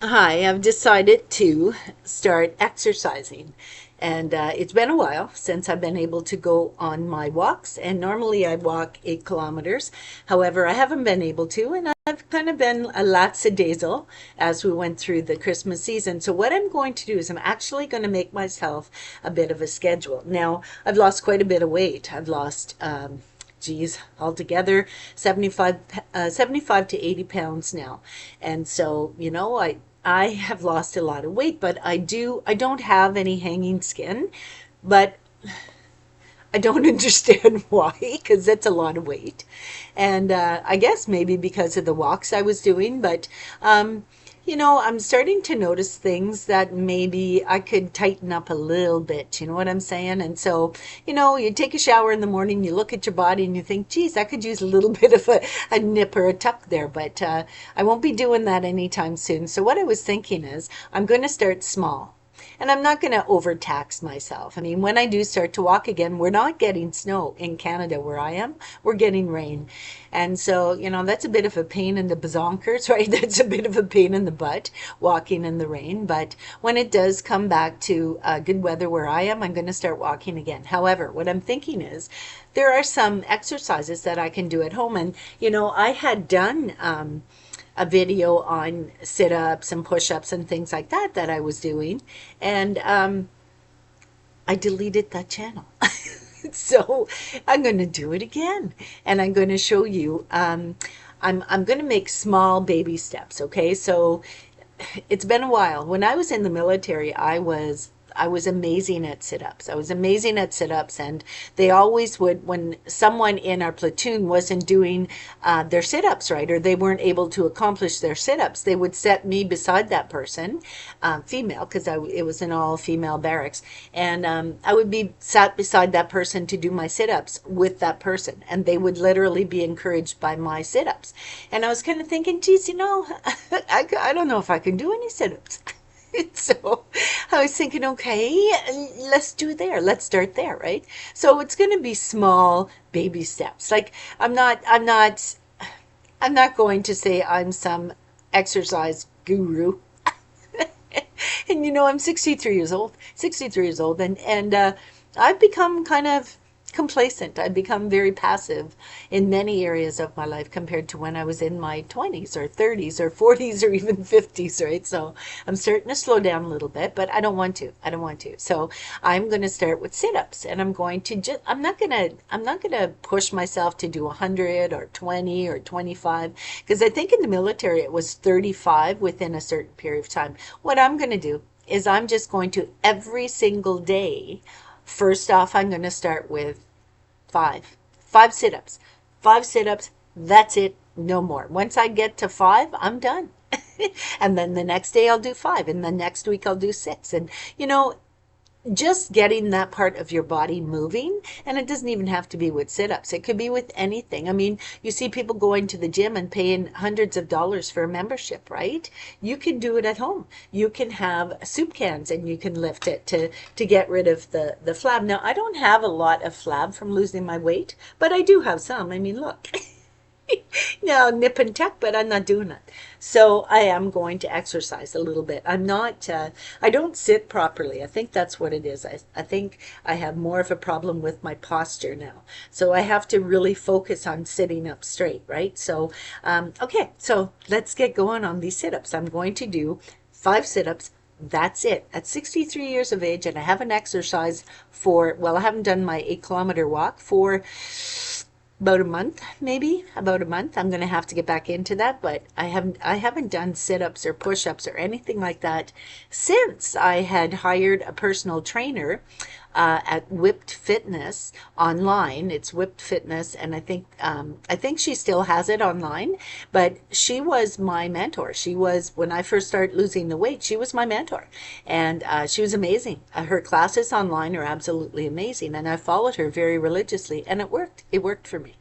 Hi, I've decided to start exercising. And it's been a while since I've been able to go on my walks. And normally I walk 8 kilometers. However, I haven't been able to. And I've kind of been a lackadaisical as we went through the Christmas season. So, what I'm going to do is I'm actually going to make myself a bit of a schedule. Now, I've lost quite a bit of weight. I've lost, geez, altogether 75 to 80 pounds now. And so, I have lost a lot of weight, but I don't have any hanging skin, but I don't understand why, because that's a lot of weight. And I guess maybe because of the walks I was doing, but I'm starting to notice things that maybe I could tighten up a little bit. You know what I'm saying? And so, you take a shower in the morning, you look at your body and you think, geez, I could use a little bit of a nip or a tuck there, but I won't be doing that anytime soon. So, what I was thinking is, I'm going to start small. And I'm not going to overtax myself. I mean, when I do start to walk again, we're not getting snow in Canada where I am. We're getting rain. And so, that's a bit of a pain in the bazonkers, right? That's a bit of a pain in the butt walking in the rain. But when it does come back to good weather where I am, I'm going to start walking again. However, what I'm thinking is there are some exercises that I can do at home. And, I had done a video on sit-ups and push-ups and things like that I was doing, and I deleted that channel. So I'm going to do it again, and I'm going to show you. I'm going to make small baby steps. Okay, so it's been a while. When I was in the military, I was amazing at sit-ups. I was amazing at sit-ups, and they always would, when someone in our platoon wasn't doing their sit-ups right, or they weren't able to accomplish their sit-ups, they would set me beside that person, female, because it was an all-female barracks, and I would be sat beside that person to do my sit-ups with that person, and they would literally be encouraged by my sit-ups. And I was kind of thinking, geez, I don't know if I can do any sit-ups. So I was thinking, okay, let's do there. Let's start there, right? So it's going to be small baby steps. Like I'm not going to say I'm some exercise guru. And I'm 63 years old. 63 years old, and I've become kind of complacent. I've become very passive in many areas of my life compared to when I was in my 20s or 30s or 40s or even 50s, right? So I'm starting to slow down a little bit, but I don't want to. I don't want to. So I'm going to start with sit-ups, and I'm going to just I'm not going to push myself to do 100 or 20 or 25, because I think in the military it was 35 within a certain period of time. What I'm going to do is I'm just going to every single day. First off, I'm going to start with five sit-ups. Five sit-ups, that's it, no more. Once I get to five, I'm done. And then the next day I'll do five, and the next week I'll do six. And just getting that part of your body moving, and it doesn't even have to be with sit-ups, it could be with anything. I mean, you see people going to the gym and paying hundreds of dollars for a membership, right? You can do it at home. You can have soup cans and you can lift it to get rid of the flab. Now, I don't have a lot of flab from losing my weight, but I do have some. I mean, look. Now, nip and tuck, but I'm not doing it. So I am going to exercise a little bit. I don't sit properly. I think that's what it is. I think I have more of a problem with my posture now. So I have to really focus on sitting up straight, right? So, okay, so let's get going on these sit-ups. I'm going to do 5 sit-ups. That's it. At 63 years of age, and I haven't exercised I haven't done my 8 kilometer walk for about a month, maybe about a month. I'm going to have to get back into that, but I haven't done sit-ups or push-ups or anything like that since I had hired a personal trainer at Whipped Fitness online. It's Whipped Fitness, and I think she still has it online. But she was my mentor. She was, when I first started losing the weight, she was my mentor, and she was amazing. Her classes online are absolutely amazing, and I followed her very religiously, and it worked. It worked for me.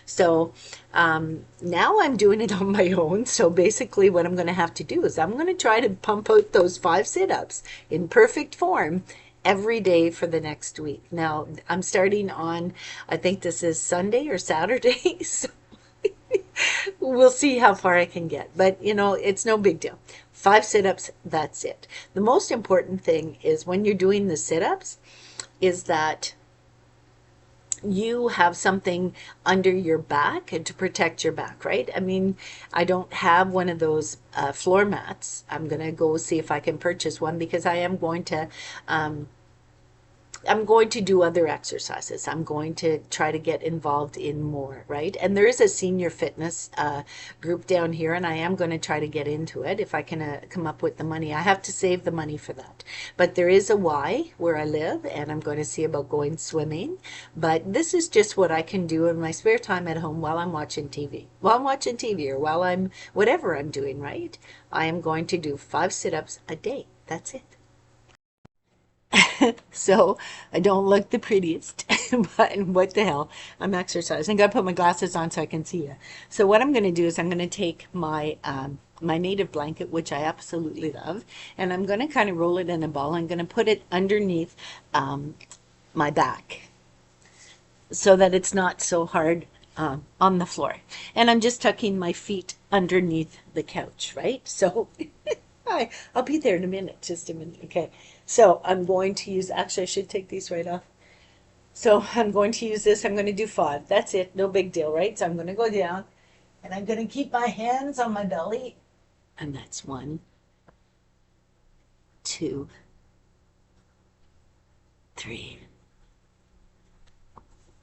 So now I'm doing it on my own. So basically, what I'm going to have to do is I'm going to try to pump out those 5 sit-ups in perfect form every day for the next week. Now, I'm starting on, I think this is Sunday or Saturday. So We'll see how far I can get. But, it's no big deal. 5 sit-ups, that's it. The most important thing is when you're doing the sit-ups is that you have something under your back and to protect your back, right? I mean, I don't have one of those floor mats. I'm going to go see if I can purchase one because um, I'm going to do other exercises. I'm going to try to get involved in more, right? And there is a senior fitness group down here, and I am going to try to get into it if I can come up with the money. I have to save the money for that. But there is a Y where I live, and I'm going to see about going swimming. But this is just what I can do in my spare time at home while I'm watching TV. While I'm watching TV or while I'm, whatever I'm doing, right? I am going to do 5 sit-ups a day. That's it. So I don't look the prettiest, but what the hell? I'm exercising. I gotta put my glasses on so I can see you. So what I'm gonna do is I'm gonna take my native blanket, which I absolutely love, and I'm gonna kind of roll it in a ball. I'm gonna put it underneath my back so that it's not so hard on the floor. And I'm just tucking my feet underneath the couch, right? So hi, I'll be there in a minute, just a minute. Okay. So I'm going to use, actually, I should take these right off. So I'm going to use this. I'm going to do 5. That's it. No big deal, right? So I'm going to go down and I'm going to keep my hands on my belly. And that's 1, 2, 3,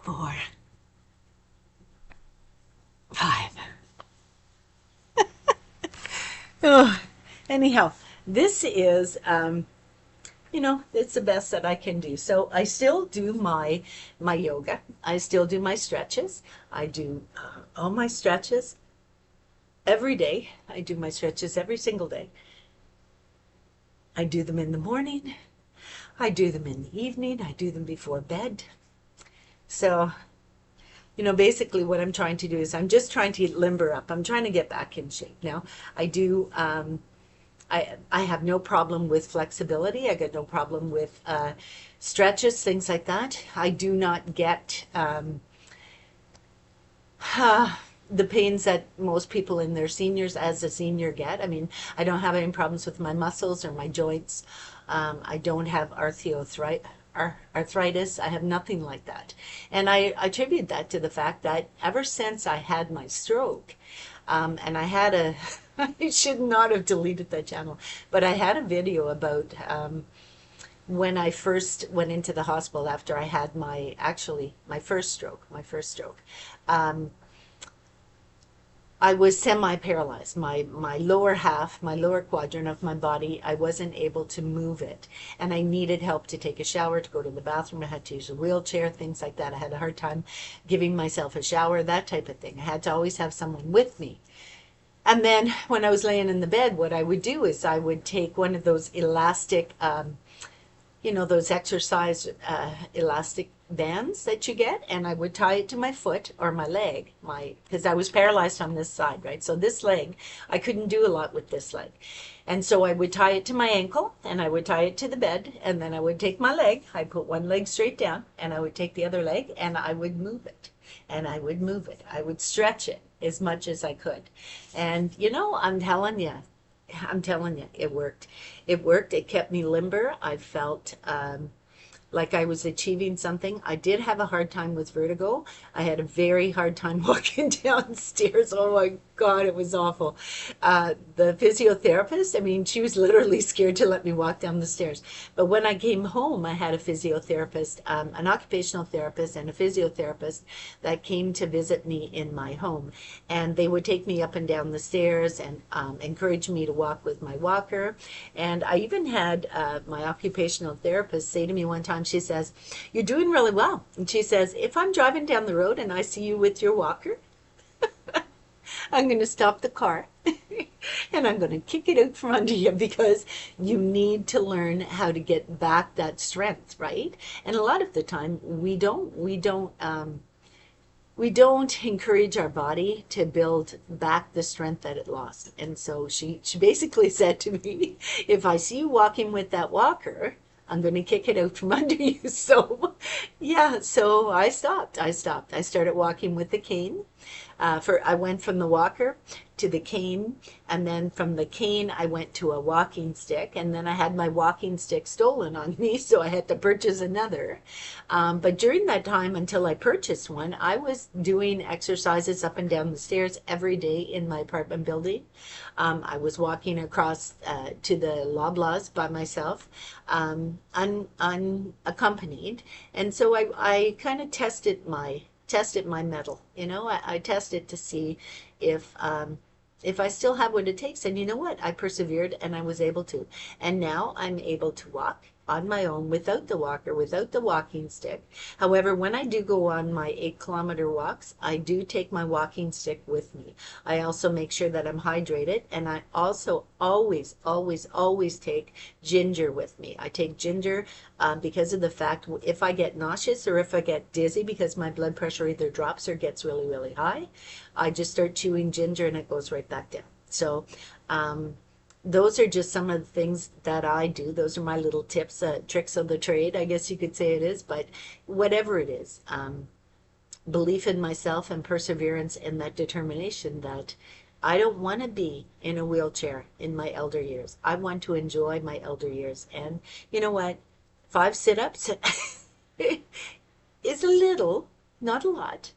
4, 5. Oh, anyhow, this is it's the best that I can do. So I still do my yoga. I still do my stretches. I do all my stretches every day. I do my stretches every single day. I do them in the morning. I do them in the evening. I do them before bed. So, basically what I'm trying to do is I'm just trying to limber up. I'm trying to get back in shape. Now, I do I have no problem with flexibility. I got no problem with stretches, things like that. I do not get the pains that most people in their seniors as a senior get. I mean, I don't have any problems with my muscles or my joints. I don't have arthritis. I have nothing like that. And I attribute that to the fact that ever since I had my stroke, and I had I should not have deleted that channel, but I had a video about when I first went into the hospital after I had my first stroke. I was semi-paralyzed. My lower half, my lower quadrant of my body, I wasn't able to move it. And I needed help to take a shower, to go to the bathroom. I had to use a wheelchair, things like that. I had a hard time giving myself a shower, that type of thing. I had to always have someone with me. And then when I was laying in the bed, what I would do is I would take one of those elastic, those exercise elastic bands that you get, and I would tie it to my foot or my leg, because I was paralyzed on this side, right? So this leg, I couldn't do a lot with this leg. And so I would tie it to my ankle, and I would tie it to the bed, and then I would take my leg, I'd put one leg straight down, and I would take the other leg, and I would move it. And I would move it. I would stretch it as much as I could. And, I'm telling you, it worked. It worked. It kept me limber. I felt like I was achieving something. I did have a hard time with vertigo. I had a very hard time walking downstairs. Oh my God, it was awful. The physiotherapist, I mean, she was literally scared to let me walk down the stairs. But when I came home, I had a physiotherapist, an occupational therapist and a physiotherapist that came to visit me in my home. And they would take me up and down the stairs and encourage me to walk with my walker. And I even had my occupational therapist say to me one time, she says, "You're doing really well." And she says, "If I'm driving down the road and I see you with your walker, I'm going to stop the car and I'm going to kick it out from under you, because you need to learn how to get back that strength," right? And a lot of the time we don't encourage our body to build back the strength that it lost. And so she basically said to me, "If I see you walking with that walker, I'm going to kick it out from under you." So yeah, so I stopped. I started walking with the cane. I went from the walker to the cane, and then from the cane I went to a walking stick, and then I had my walking stick stolen on me, so I had to purchase another. But during that time, until I purchased one, I was doing exercises up and down the stairs every day in my apartment building. I was walking across to the Loblaws by myself, unaccompanied, and so I kind of tested my mettle. I tested to see if I still have what it takes. And you know what? I persevered and I was able to. And now I'm able to walk on my own without the walker, without the walking stick. However, when I do go on my 8-kilometer walks, I do take my walking stick with me. I also make sure that I'm hydrated, and I also always, always, always take ginger with me. I take ginger because of the fact if I get nauseous or if I get dizzy because my blood pressure either drops or gets really, really high, I just start chewing ginger and it goes right back down. So those are just some of the things that I do. Those are my little tips, tricks of the trade, I guess you could say it is. But whatever it is, belief in myself and perseverance and that determination that I don't want to be in a wheelchair in my elder years. I want to enjoy my elder years. And you know what? 5 sit-ups is a little, not a lot,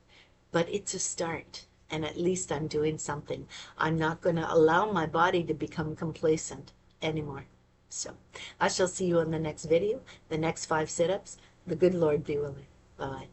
but it's a start. And at least I'm doing something. I'm not going to allow my body to become complacent anymore. So I shall see you in the next video, the next 5 sit-ups. The good Lord be willing. Bye.